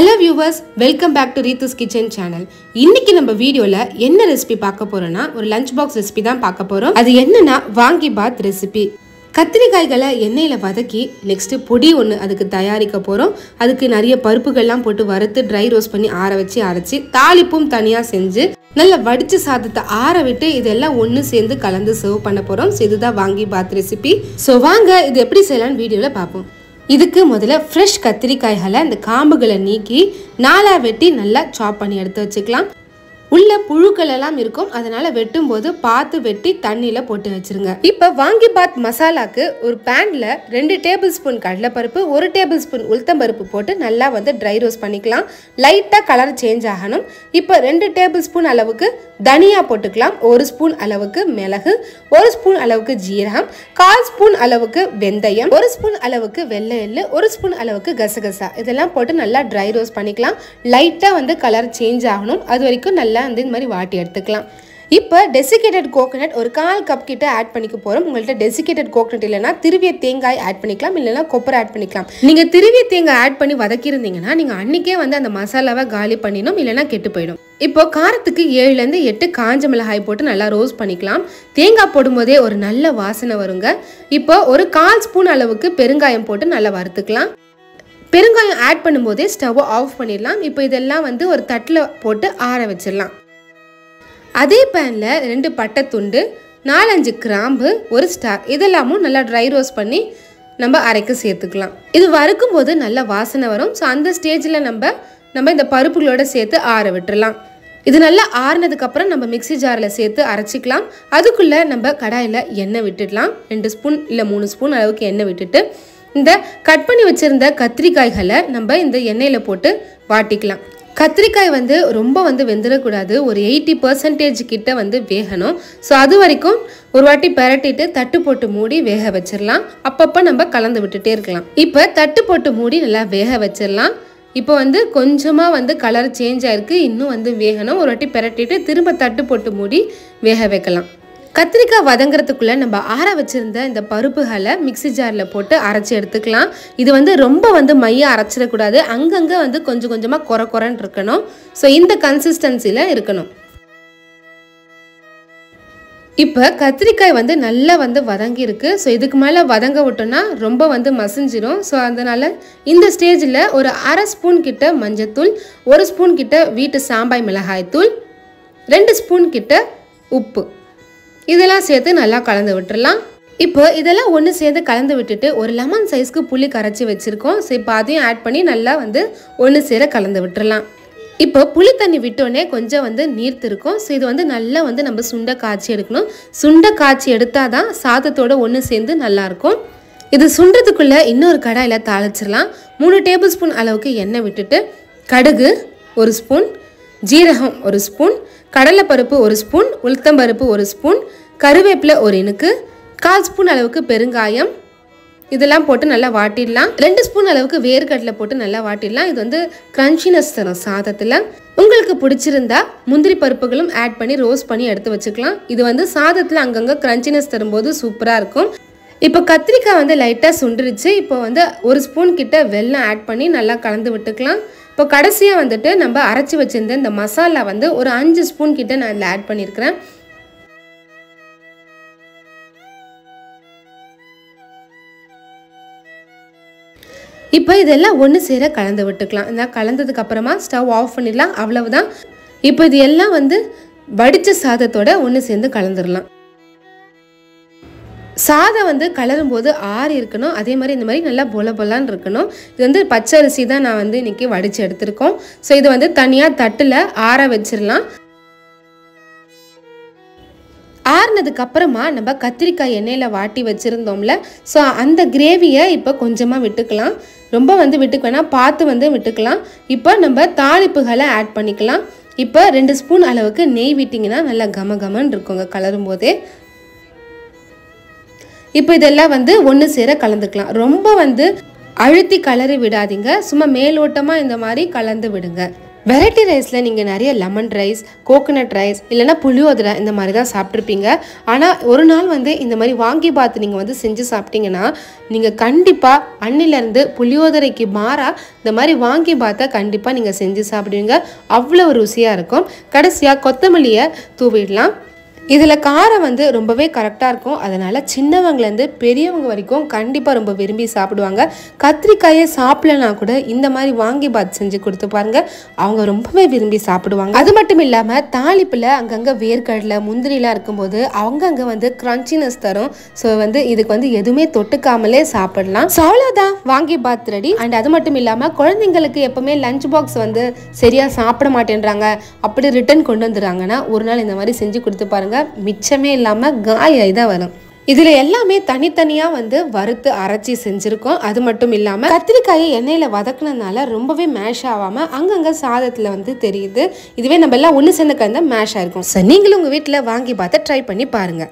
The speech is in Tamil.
Hello viewers, welcome back to Ritu's Kitchen channel. இன்னைக்கு நம்ம வீடியோல என்ன ரெசிபி பார்க்க போறோம்னா ஒரு லஞ்ச் பாக்ஸ் ரெசிபி தான் பார்க்க போறோம். அது என்னன்னா வாங்கி பாத் ரெசிபி. கத்திரிக்காய்களை எண்ணெயில வதக்கி நெக்ஸ்ட் பொடி ஒன்று அதுக்கு தயாரிக்க போறோம். அதுக்கு நிறைய பருப்புகள்லாம் போட்டு வறுத்து ட்ரை ரோஸ்ட் பண்ணி ஆற வச்சு அரைச்சி தாளிப்பும் தனியா செஞ்சு நல்ல வடிச்ச சாதத்தை ஆற விட்டு இதெல்லாம் ஒன்று சேர்ந்து கலந்து சர்வ் பண்ண போறோம். இதுதான் வாங்கி பாத் ரெசிபி. ஸோ வாங்க இது எப்படி செய்யலாம்னு வீடியோல பார்ப்போம். இதுக்கு முதல்ல ஃப்ரெஷ் கத்திரிக்காய்களை அந்த காம்புகளை நீக்கி நாலா வெட்டி நல்லா சாப் பண்ணி எடுத்து வச்சுக்கலாம். உள்ள புழுக்கள் எல்லாம் இருக்கும், அதனால வெட்டும் போது பார்த்து வெட்டி தண்ணியில போட்டு வச்சிருங்க. இப்ப வாங்கி பாத் மசாலாக்கு ஒரு பேன்ல 2 டேபிள் ஸ்பூன் கடலைப்பருப்பு 1 டேபிள் ஸ்பூன் உளுத்தம்பருப்பு போட்டு நல்லா ட்ரை ரோஸ்ட் பண்ணிக்கலாம். லைட்டா கலர் சேஞ்ச் ஆகணும். இப்போ 2 டேபிள் ஸ்பூன் அளவுக்கு தனியா போட்டுக்கலாம், 1 ஸ்பூன் அளவுக்கு மிளகு, 1 ஸ்பூன் அளவுக்கு ஜீரகம், 1/4 ஸ்பூன் அளவுக்கு வெந்தயம், 1 ஸ்பூன் அளவுக்கு வெள்ளை எள்ளு, 1 ஸ்பூன் அளவுக்கு கசகசா இதெல்லாம் போட்டு நல்லா ட்ரை ரோஸ்ட் பண்ணிக்கலாம். லைட்டா கலர் சேஞ்ச் ஆகணும், அது வரைக்கும் நல்லா இந்த மாதிரி வாட்டி எடுத்துக்கலாம். இப்போ டெசிகேட்டட் கோகனட் ஒரு 1/4 கப் கிட்ட ஆட் பண்ணிக்க போறோம். உங்கள்கிட்ட டெசிகேட்டட் கோகனட் இல்லைன்னா திருவிய தேங்காய் ஆட் பண்ணிக்கலாம், இல்லைன்னா கொப்பரை ஆட் பண்ணிக்கலாம். நீங்க திருவிய தேங்காய் ஆட் பண்ணி வதக்கி இருந்தீங்கன்னா நீங்க அன்னைக்கே அந்த மசாலாவை காலி பண்ணிடணும், இல்லைன்னா கெட்டு போயிடும். இப்போ காரத்துக்கு 7 to 8 காஞ்ச மிளகாய் போட்டு நல்லா ரோஸ்ட் பண்ணிக்கலாம். தேங்காய் போடும்போதே ஒரு நல்ல வாசனை வருங்க. இப்போ ஒரு 1/4 ஸ்பூன் அளவுக்கு பெருங்காயம் போட்டு நல்லா வறுத்துக்கலாம். பெருங்காயம் ஆட் பண்ணும்போதே ஸ்டவ் ஆஃப் பண்ணிடலாம். இப்போ இதெல்லாம் ஒரு தட்டில் போட்டு ஆற வச்சிடலாம். அதே பேனில் 2 பட்டை துண்டு, 4-5 கிராம்பு, 1 ஸ்டார் இதெல்லாமும் நல்லா ட்ரை ரோஸ்ட் பண்ணி நம்ம அரைக்க சேர்த்துக்கலாம். இது வறுக்கும் போது நல்ல வாசனை வரும். ஸோ அந்த ஸ்டேஜில் நம்ம இந்த பருப்புகளோட சேர்த்து ஆற விட்டுடலாம். இது நல்லா ஆறுனதுக்கப்புறம் நம்ம மிக்சி ஜாரில் சேர்த்து அரைச்சிக்கலாம். அதுக்குள்ளே நம்ம கடாயில் எண்ணெய் விட்டுடலாம். 2 ஸ்பூன் இல்லை 3 ஸ்பூன் அளவுக்கு எண்ணெய் விட்டுட்டு இந்த கட் பண்ணி வச்சுருந்த கத்திரிக்காய்களை நம்ம இந்த எண்ணெயில் போட்டு வாட்டிக்கலாம். கத்திரிக்காய் ரொம்ப வெந்துடக்கூடாது, ஒரு 80% கிட்ட வேகணும். ஸோ அது வரைக்கும் ஒரு வாட்டி பரட்டிட்டு தட்டு போட்டு மூடி வேக வச்சிடலாம். அப்பப்போ நம்ம கலந்து விட்டுட்டே இருக்கலாம். இப்போ தட்டு போட்டு மூடி நல்லா வேக வச்சிடலாம். இப்போ கொஞ்சமாக கலர் சேஞ்ச் ஆயிருக்கு, இன்னும் வேகணும். ஒரு வாட்டி பரட்டிட்டு திரும்ப தட்டு போட்டு மூடி வேக வைக்கலாம். கத்திரிக்காய் வதங்கிறதுக்குள்ளே நம்ம ஆற வச்சுருந்த இந்த பருப்புகளை மிக்சி ஜாரில் போட்டு அரைச்சி எடுத்துக்கலாம். இது ரொம்ப மைய அரைச்சிடக்கூடாது, அங்கங்கே கொஞ்சம் கொஞ்சமாக குறன்னு இருக்கணும். ஸோ இந்த கன்சிஸ்டன்சியில் இருக்கணும். இப்போ கத்திரிக்காய் நல்லா வதங்கியிருக்கு. ஸோ இதுக்கு மேலே வதங்க விட்டோன்னா ரொம்ப மசிஞ்சிடும். ஸோ அதனால் இந்த ஸ்டேஜில் ஒரு 1/2 ஸ்பூன் கிட்ட மஞ்சத்தூள், 1 ஸ்பூன் கிட்ட வீட்டு சாம்பாய் மிளகாய் தூள், 2 ஸ்பூன் கிட்ட உப்பு இதெல்லாம் சேர்த்து நல்லா கலந்து விட்டுடலாம். இப்போ இதெல்லாம் ஒன்று சேர்ந்து கலந்து விட்டுட்டு ஒரு லெமன் சைஸ்க்கு புளி கரைச்சி வச்சுருக்கோம். ஸோ இப்போ அதையும் ஆட் பண்ணி நல்லா ஒன்று சேர கலந்து விட்டுடலாம். இப்போ புளி தண்ணி விட்டோடனே கொஞ்சம் நீர்த்து இருக்கும். ஸோ இது நல்லா நம்ம சுண்டை காய்ச்சி எடுக்கணும். சுண்டை காய்ச்சி எடுத்தால் தான் சாதத்தோடு ஒன்று சேர்ந்து நல்லாயிருக்கும். இது சுண்டுறதுக்குள்ளே இன்னொரு கடாயில் தாளிச்சிடலாம். 3 டேபிள் ஸ்பூன் அளவுக்கு எண்ணெய் விட்டுட்டு கடுகு 1 ஸ்பூன், ஜீரகம் 1 ஸ்பூன், கடலைப்பருப்பு 1 ஸ்பூன், உளுத்தம்பருப்பு 1 ஸ்பூன், கருவேப்பிலை 1 இனுக்கு, 1/4 ஸ்பூன் அளவுக்கு பெருங்காயம் இதெல்லாம் போட்டு நல்லா வாட்டிடலாம். 2 ஸ்பூன் அளவுக்கு வேர்க்கடலை போட்டு நல்லா வாட்டிடலாம். இது கிரன்ச்சினஸ் தரும் சாதத்தில். உங்களுக்கு பிடிச்சிருந்தா முந்திரி பருப்புகளும் ஆட் பண்ணி ரோஸ்ட் பண்ணி எடுத்து வச்சுக்கலாம். இது சாதத்தில் அங்கங்கே கிரன்ச்சினஸ் தரும்போது சூப்பராக இருக்கும். இப்போ கத்திரிக்காய் லைட்டாக சுண்டுருச்சு. இப்போ 1 ஸ்பூன் கிட்ட வெல்லம் ஆட் பண்ணி நல்லா கலந்து விட்டுக்கலாம். இப்போ கடைசியாக நம்ம அரைச்சி வச்சிருந்த இந்த மசாலா ஒரு 5 ஸ்பூன் கிட்ட நான் இதில் ஆட் பண்ணியிருக்கிறேன். இப்போ இதெல்லாம் ஒன்று சேர கலந்து விட்டுக்கலாம். இந்த கலந்ததுக்கு அப்புறமா ஸ்டவ் ஆஃப் பண்ணிடலாம், அவ்வளவுதான். இப்போ இது எல்லாம் வடித்த சாதத்தோட ஒன்று சேர்ந்து கலந்துடலாம். சாதம் கலரும் போது ஆறி இருக்கணும், அதே மாதிரி இந்த மாதிரி நல்லா பொலான்னு இருக்கணும். இது பச்சை அரிசி தான் நான் இன்னைக்கு வடித்து எடுத்திருக்கோம். ஸோ இது தனியாக தட்டில் ஆற வச்சிடலாம். ஆறுனதுக்கு அப்புறமா நம்ம கத்திரிக்காய் எண்ணெயில் வாட்டி வச்சுருந்தோம்ல, ஸோ அந்த கிரேவியை இப்போ கொஞ்சமாக விட்டுக்கலாம். ரொம்ப விட்டுக்க வேணாம், பார்த்து விட்டுக்கலாம். இப்போ நம்ம தாளிப்புகளை ஆட் பண்ணிக்கலாம். இப்போ 2 ஸ்பூன் அளவுக்கு நெய் விட்டிங்கன்னா நல்லா கமன்னு இருக்குங்க கலரும் போதே. இப்போ இதெல்லாம் ஒன்று சேர கலந்துக்கலாம். ரொம்ப அழுத்தி கலரி விடாதீங்க, சும்மா மேலோட்டமாக இந்த மாதிரி கலந்து விடுங்க. வெரைட்டி ரைஸில் நீங்கள் நிறைய லெமன் ரைஸ், கோகோனட் ரைஸ் இல்லைனா புளியோதரை இந்த மாதிரி தான் சாப்பிட்ருப்பீங்க. ஆனால் ஒரு நாள் வந்து இந்த மாதிரி வாங்கிபாத் நீங்கள் வந்து செஞ்சு சாப்பிட்டீங்கன்னா நீங்கள் கண்டிப்பாக அன்னிலேருந்து புளியோதரைக்கு மாறாக இந்த மாதிரி வாங்கிபாத்தை கண்டிப்பாக நீங்கள் செஞ்சு சாப்பிடுவீங்க. அவ்வளோ ருசியாக இருக்கும். கடைசியாக கொத்தமல்லியை தூவிடலாம். இதில் காரம் வந்து ரொம்பவே கரெக்டாக இருக்கும். அதனால் சின்னவங்கலேருந்து பெரியவங்க வரைக்கும் கண்டிப்பாக ரொம்ப விரும்பி சாப்பிடுவாங்க. கத்திரிக்காயை சாப்பிடலனா கூட இந்த மாதிரி வாங்கிபாத் செஞ்சு கொடுத்து பாருங்கள், அவங்க ரொம்பவே விரும்பி சாப்பிடுவாங்க. அது மட்டும் இல்லாமல் தாளிப்பில் அங்கங்கே வேர்க்கடலை முந்திரிலாம் இருக்கும்போது அவங்கங்கே வந்து கிரன்ச்சினஸ் தரும். ஸோ வந்து இதுக்கு வந்து எதுவுமே தொட்டுக்காமலே சாப்பிடலாம். ஸோ அவ்வளோதான், வாங்கிபாத் ரெடி. அண்ட் அது மட்டும் இல்லாமல் குழந்தைங்களுக்கு எப்போவுமே லஞ்ச் பாக்ஸ் வந்து சரியாக சாப்பிட மாட்டேன்றாங்க, அப்படி ரிட்டன் கொண்டு வந்துடுறாங்கன்னா ஒரு நாள் இந்த மாதிரி செஞ்சு கொடுத்து பாருங்கள், மிச்சமே இல்லாமல் காயாய் தான் வரும். இதில் எல்லாமே தனித்தனியாக வந்து வறுத்து அரைச்சி செஞ்சுருக்கோம். அது மட்டும் இல்லாமல் கத்திரிக்காயை எண்ணெயில் வதக்குனதுனால ரொம்பவே மேஷ் ஆகாமல் அங்கங்கே சாதத்தில் வந்து தெரியுது. இதுவே நம்ம எல்லாம் ஒன்று சேர்ந்து கலந்த மேஷ் ஆயிருக்கும். ஸோ நீங்களும் உங்கள் வீட்டில் வாங்கிபாத்தை ட்ரை பண்ணி பாருங்கள்.